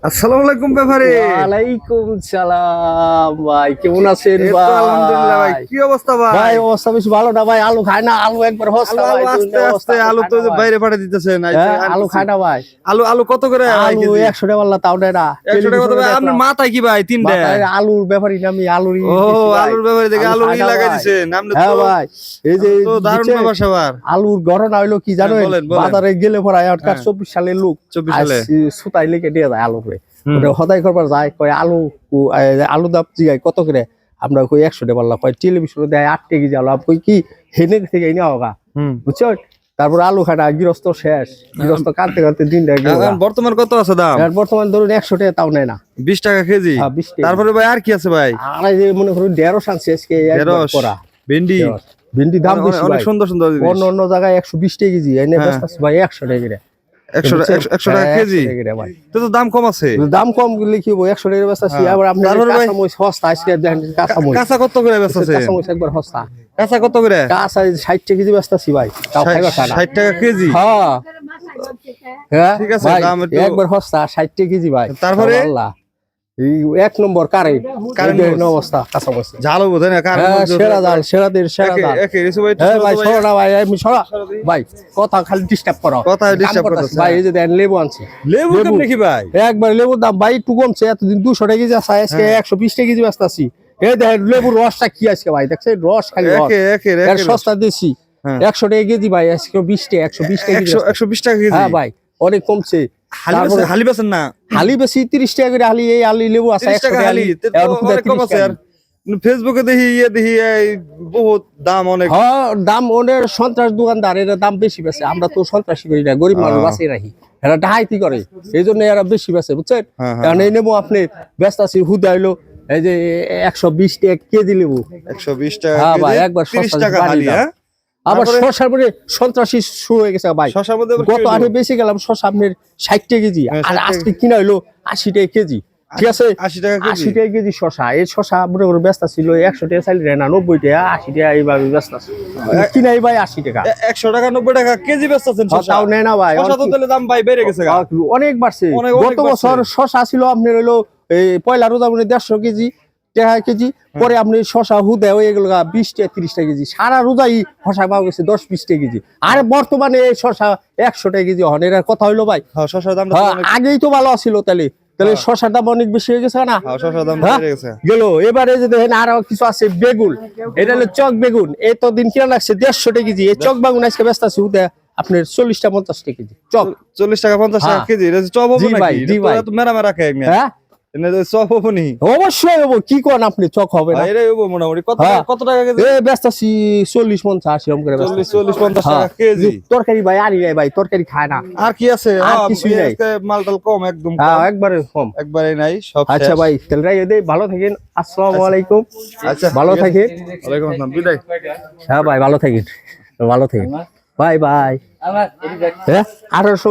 আসসালামু আলাইকুম ব্যাপারে। ওয়ালাইকুম সালাম ভাই, কেমন আছেন এই তো ভাই? আলহামদুলিল্লাহ ভাই। কি অবস্থা ভাই? ভাই অবস্থা বেশি ভালো না ভাই, আলু খায় না, আলু একবার হস্তা ভাই, আস্তে আস্তে আলু তো বাইরে পাঠিয়ে দিতেছেন। আলু খায় না ভাই। আলু আলু কত করে ভাই আলু কেজি? 100 টাকা বললা তাও দেয় না। 100 টাকা কত ভাই? আপনার মাথায় কি ভাই তিনটা? আলুর ব্যাপারই না, আমি আলুরই ও আলুর ব্যাপারে দেখে আলু লাগাই দিয়েছেন আপনি হ্যাঁ তো। ভাই, এই যে তো দারুণ ব্যাপার স্যাপার। আলুর ঘটনা হইলো কি জানেন? বলেন। বাজারে গেলে পরে 24 সালের লোক 24 সালে সুতাই লেগে দিয়ে যায় আলু রে। হদাই করবার যায়, কয় আলু দাম জিগায় কত করে, আমরা কই 100 টাকা বললাম, কয় টেলিভিশনে দেয় 8 টাকা কেজি আলু, কই কি হেনে থেকে এনে হোগা, বুঝছো? তারপর আলু খাটা গৃহস্থ শেষ, গৃহস্থ কাটতে কাটতে দিনটা বর্তমান কত আছে দাম? বর্তমান ধরুন 100 টাকা তাও নেয় না, 20 টাকা কেজি। তারপরে ভাই আর কি আছে ভাই? আর এই যে মনে করুন 150 আনছে আজকে, করা ভেন্ডি। ভেন্ডি দাম বেশি, অনেক সুন্দর সুন্দর জিনিস। অন্য জায়গায় 120 টাকা কেজি, এনে বেচতাছে ভাই 100 টাকা করে। 100 টাকা কেজি, তো দাম কম আছে। দাম কম লিখিব 100 টাকা বেচতাছি। আবার আপনি কাঁচামরিচ সস্তা, আজকে দেখেন কাঁচামরিচ। কাঁচা কত করে বেচতাছে? কাঁচামরিচ একবার সস্তা। কাঁচা কত করে? কাঁচা 60 টাকা কেজি বেচতাছি ভাই, তাও খাইবা না। 60 টাকা কেজি? হ্যাঁ হ্যাঁ ঠিক আছে, দাম একটু একবার সস্তা, 60 টাকা কেজি ভাই। তারপরে এই এক নম্বর কারেন্ট অবস্থা কাঁচামরিচ ঝাল হবে না? সেরা জাল, সেরাদের সেরা জাল। হ্যাঁ ভাই সরা না ভাই, আমি সরা ভাই, কথা খালি ডিস্টার্ব করো, কথা ডিস্টার্ব করতেছ ভাই। এই যে দেন লেবু আনছি, লেবু কেমন নাকি ভাই? একবার লেবুর দাম ভাই একটু কমছে, এতদিন 200 টাকা কেজি আছে, আজকে 120 টাকা কেজি বেচতাছি। এই দেখেন লেবুর রসটা কি আজকে ভাই, দেখছেন রস খালি রস, সস্তা দেশি 100 টাকা কেজি ভাই, আজকে 20 টাকা 120 টাকা কেজি, 120 টাকা কেজি। হ্যাঁ ভাই অনেক কমছে। হালি বেচেন না? হালি বেশি 30 টাকা করে হালি, এই হালি লেবু আছে 30 টাকা হালি, ফেসবুকে দেখি দেখি বহুত দাম অনেক। হ্যাঁ দাম অনেক, সন্ত্রাস দোকানদার এরা দাম বেশি বেচে, আমরা তো সন্ত্রাসী করি না, গরিব মানুষ বাঁচিয়ে রাখি, এরা ডাহাইতি করে, এই জন্য এরা বেশি বেচে, বুঝছেন? কারণ এই নেবো আপনি ব্যস্তাছি হুদা হইলো এই যে 120 টাকা কেজি লেবু, 120 টাকা হ্যাঁ ভাই একবার 30 টাকা হালি। আবার শশার পরে সন্ত্রাসী শুরু হয়ে গেছে ভাই। শশার মধ্যে গত আরে বেশি গেলাম শশা আপনার 60 টাকা কেজি, আর আজকে কিনা হইলো 80 টাকা কেজি, ঠিক আছে? 80 টাকা কেজি শশা। এই শশা মনে করে ব্যস্ত ছিল 100 টাকা চাইলে না, 90 টাকা 80 টাকা এইভাবে ব্যস্ত আছে, কিনাই ভাই 80 টাকা 100 টাকা 90 টাকা কেজি বেচতেছেন শশা? তাও নেয় না ভাই, শশা তো তাহলে দাম ভাই বেড়ে গেছে, অনেক বাড়ছে। গত বছর শশা ছিল আপনার হইলো এই পয়লা রোজা মানে 150 কেজি টাকা কেজি, পরে আপনি শশা হুদে হয়ে গেল 20 টাকা 30 টাকা কেজি, সারা রোজাই শশা পাওয়া গেছে 10-20 টাকা কেজি। আর বর্তমানে এই শশা 100 টাকা কেজি হন, এর কথা হইলো ভাই। শশার দাম আগেই তো ভালো ছিল, তাহলে শশার দাম অনেক বেশি হয়ে গেছে না? শশার দাম বেড়ে গেছে গেল। এবারে যে দেখেন আরো কিছু আছে, বেগুন, এটা হলো চক বেগুন, এতদিন কিনা লাগছে 150 টাকা কেজি, এই চক বেগুন আজকে ব্যস্ত আছে হুদে আপনার 40 টাকা 50 টাকা কেজি চক, 40 টাকা 50 টাকা কেজি। এটা চপ হবে নাকি? এটা তো মেরা মেরা খায়। হ্যাঁ চপ হবে নি? অবশ্যই হবো, কি করেন আপনি, চক হবে না? এটাই হবো মোটামুটি। কত টাকা কেজি? ব্যস্ত আছি 40-50 এরকম করে, 40-50 টাকা কেজি। তরকারি ভাই আনি নাই ভাই, তরকারি খায় না। আর কি আছে? কিছুই নাই, মালটাল কম, একদম একবারে কম, একবারে নাই সব। আচ্ছা ভাই তাহলে রাই দে, ভালো থাকেন, আসসালামু আলাইকুম। আচ্ছা ভালো থাকেন। ওয়ালাইকুম আসসালাম, বিদায়। হ্যাঁ ভাই ভালো থাকেন, ভালো থাকেন, বাই বাই। হ্যাঁ 1800